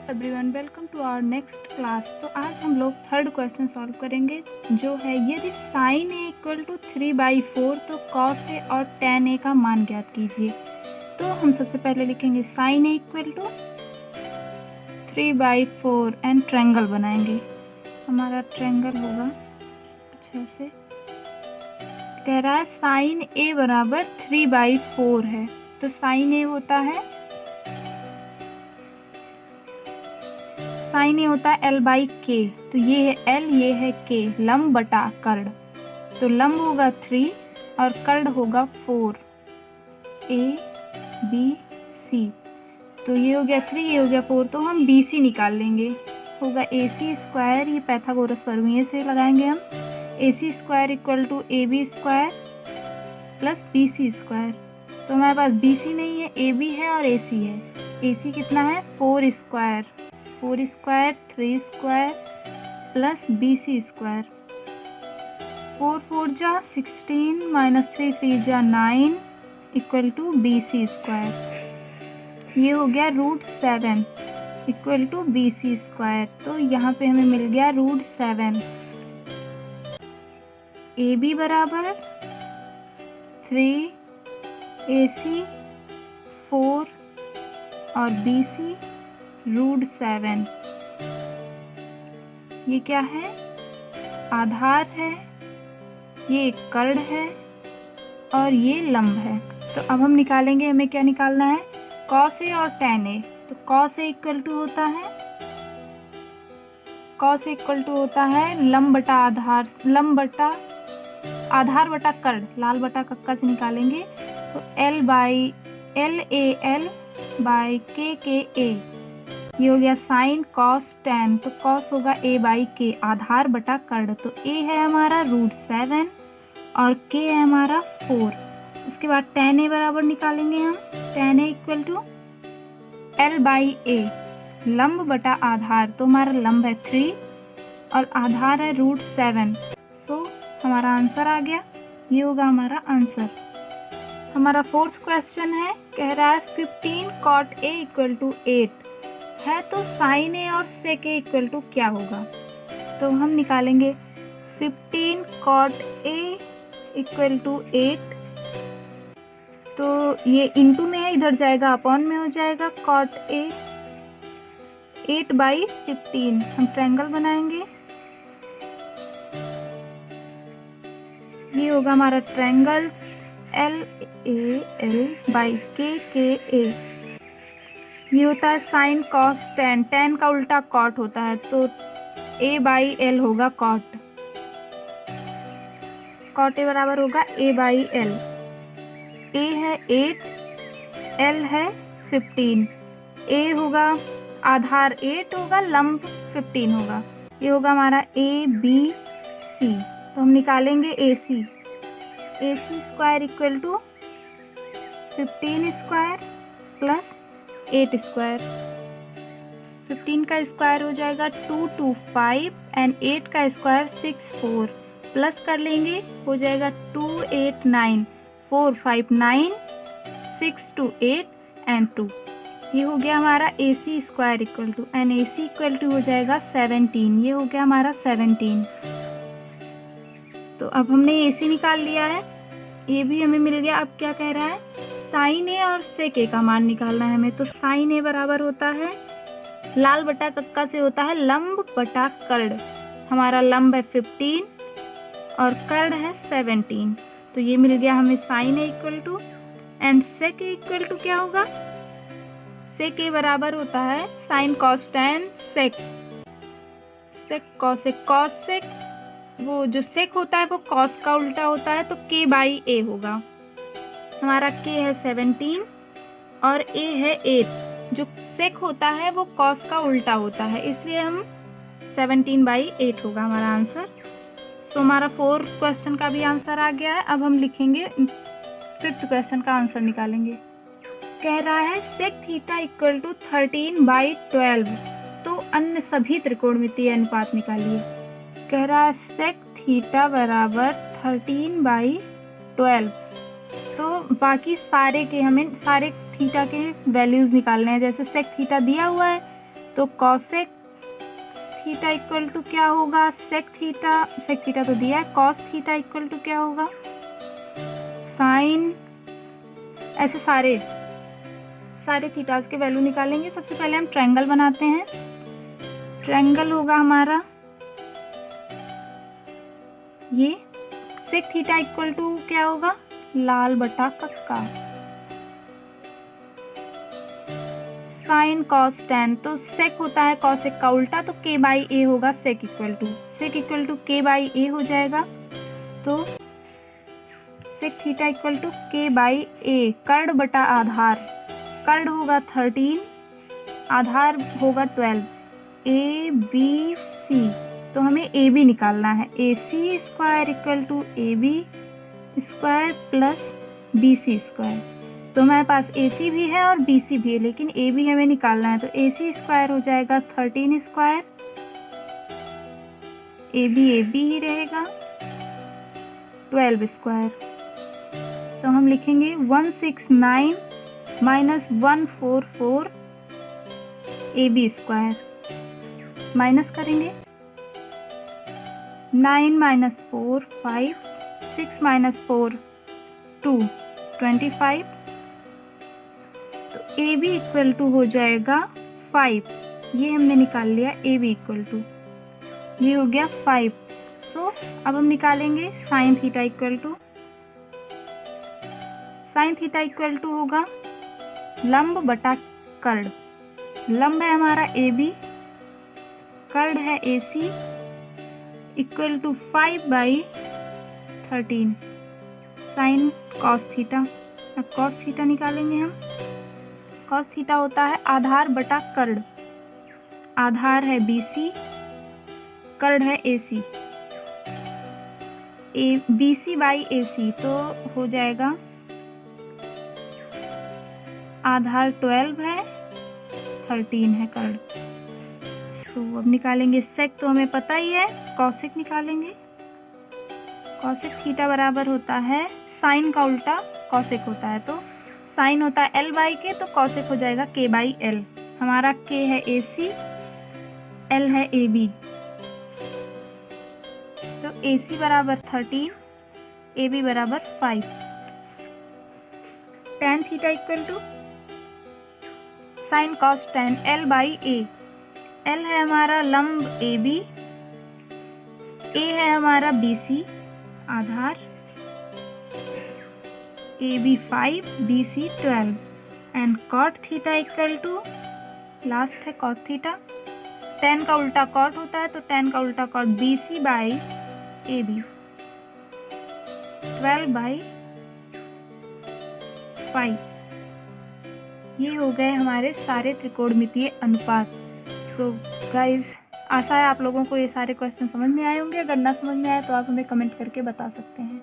Everyone, welcome to our next class. तो आज हम लोग थर्ड क्वेश्चन सॉल्व करेंगे, जो है यदि साइन ए इक्वल टू 3/4 तो कॉस ए और tan ए का मान ज्ञात कीजिए। तो हम सबसे पहले लिखेंगे sine A equal to 3/4 and triangle बनाएंगे। हमारा ट्रायंगल होगा कुछ ऐसे। कह रहा है साइन ए बराबर 3/4 है, तो साइन ए होता है साइन ए होता है L/K। तो ये है L, ये है K, लंब बटा कर्ण। तो लंब होगा 3 और कर्ण होगा 4, ABC। तो ये हो गया 3, ये हो गया 4, तो हम BC निकाल लेंगे। होगा AC², ये पैथागोरस प्रमेय से लगाएंगे हम। AC² equal to AB² plus BC²। तो हमारे पास BC नहीं है, AB है और AC है। AC कितना है 4² 3² प्लस BC²। 4 4 जा 16 माइनस 3 3 जा 9 इक्वल टू BC²। ये हो गया √7 इक्वल टू BC²। तो यहाँ पे हमें मिल गया √7। AB बराबर 3, AC 4 और BC √7। ये क्या है? आधार है, ये एक कर्ण है और ये लंब है। तो अब हम निकालेंगे, हमें क्या निकालना है? कॉस ए और tan ए। तो कॉस ए इक्वल टू होता है लंब बटा आधार, आधार बटा कर्ण, लाल बटा कक्का से निकालेंगे। तो LAL/KKA। ये हो गया साइन कॉस tan। तो कॉस होगा A/K, आधार बटा कर्ण। तो A है हमारा √7 और K है हमारा 4। उसके बाद tan A बराबर निकालेंगे हम। tan A equal to L/A, लंब बटा आधार। तो हमारा लंब है 3 और आधार है √7। सो हमारा आंसर आ गया। ये होगा हमारा आंसर। हमारा फोर्थ क्वेश्चन है, कह रहा है 15 cot A इक्वल टू 8 है, तो साइन ए और सेक ए इक्वल टू क्या होगा? तो हम निकालेंगे 15 cot A इक्वल टू 8। तो ये इंटू में है, इधर जाएगा अपॉन में हो जाएगा। cot A 8/15। हम ट्रायंगल बनाएंगे। ये होगा हमारा ट्रायंगल LAL/KKA। ये होता है साइन कॉस tan, tan का उल्टा कॉट होता है, तो A/L होगा कॉट। कॉट A बराबर होगा A/L। A है 8, L है 15। A होगा आधार 8 होगा, लंब 15 होगा। ये होगा हमारा ABC। तो हम निकालेंगे AC। AC² equal to 15² plus 8²। 15 का स्क्वायर हो जाएगा 225 एंड 8 का स्क्वायर 64। प्लस कर लेंगे, हो जाएगा 2 8 9 4 5 9 6 2 8 एंड 2। ये हो गया हमारा AC² equal to, and AC equal to हो जाएगा 17। ये हो गया हमारा 17। तो अब हमने AC निकाल लिया है, ये भी हमें मिल गया। अब क्या कह रहा है? साइन ए और सेक ए का मान निकालना है हमें। तो साइन ए बराबर होता है लाल बटा कक्का से होता है लंब बटा कर्ण। हमारा लंब है 15 और कर्ण है 17। तो ये मिल गया हमें sine A equal to, and sec A equal to क्या होगा? सेक ए बराबर होता है sine cos tan sec cos sec. वो जो सेक होता है वो कॉस का उल्टा होता है, तो K/A होगा। हमारा K है 17 और A है 8। जो सेक होता है वो कॉस का उल्टा होता है, इसलिए हम 17/8 होगा हमारा आंसर। तो हमारा 4th क्वेश्चन का भी आंसर आ गया है। अब हम लिखेंगे 5th क्वेश्चन का आंसर निकालेंगे। कह रहा है सेक थीटा इक्वल टू 13/12। तो अन्य सभी त्रिकोणमितीय अनुपात निकालिए। कह रहा है सेक थीटा बराबर 13/12। तो बाकी सारे के हमें सारे थीटा के वैल्यूज़ निकालने हैं। जैसे सेक थीटा दिया हुआ है तो कॉसेक थीटा इक्वल टू क्या होगा, सेक थीटा तो दिया है, कॉस थीटा इक्वल टू क्या होगा, साइन, ऐसे सारे थीटास के वैल्यू निकालेंगे। सबसे पहले हम ट्रायंगल बनाते हैं। ट्रायंगल होगा हमारा ये, सेक थीटा इक्वल टू क्या होगा, लाल बटा कक्का, साइन कॉस टेन, तो सेक होता है कॉसेक का उल्टा, तो के बाई ए होगा सेक इक्वल टू के बाई ए हो जाएगा। तो सेक थीटा इक्वल टू के बाई ए, कर्ण बटा आधार, कर्ण होगा 13, आधार होगा 12, ए बी सी, तो हमें ए बी निकालना है। A C square equal to A B square plus B C square, तो हमारे पास ए सी भी है और बी सी भी है, लेकिन ए बी हमें निकालना है, तो ए सी स्क्वायर हो जाएगा 13 स्क्वायर, ए बी ही रहेगा 12 स्क्वायर, तो हम लिखेंगे 169 minus 144 A B square, minus करेंगे 9 माइनस 4 5, 6 माइनस 4 2 25, तो ए बी इक्वल टू हो जाएगा 5, ये हमने निकाल लिया ए बी इक्वल टू, ये हो गया 5। सो अब हम निकालेंगे sine theta equal to, sine theta equal to होगा लंब बटा कर्ण, लंब है हमारा ए बी, कर्ण है A C, equal to 5/13 sine cos theta. अब कॉस थीटा निकालेंगे हम। कॉस थीटा होता है आधार बटा कर्ण, आधार है बी सी, कर्ण है A C, B C by ए सी, तो हो जाएगा आधार 12 है, 13 है कर्ण। तो अब निकालेंगे सेक, तो हमें पता ही है, कॉसेक निकालेंगे। कॉसेक थीटा बराबर होता है साइन का उल्टा कॉसेक होता है, तो साइन होता है एल बाई के, तो कॉसेक हो जाएगा के बाई एल। हमारा के है ए सी, एल है ए बी, तो ए सी बराबर 13, ए बी बराबर 5। Tan theta equal to sine cos tan L by A, L है हमारा लंब ए बी, ए है हमारा बी सी आधार, A B 5 B C 12, and cot theta equal to, last है कॉट थीटा, टेन का उल्टा कॉट होता है, तो टेन का उल्टा cot B C by A B, 12/5। ये हो गए हमारे सारे त्रिकोणमितीय अनुपात। सो गाइस, आशा है आप लोगों को ये सारे क्वेश्चन समझ में आए होंगे। अगर ना समझ में आए तो आप हमें कमेंट करके बता सकते हैं।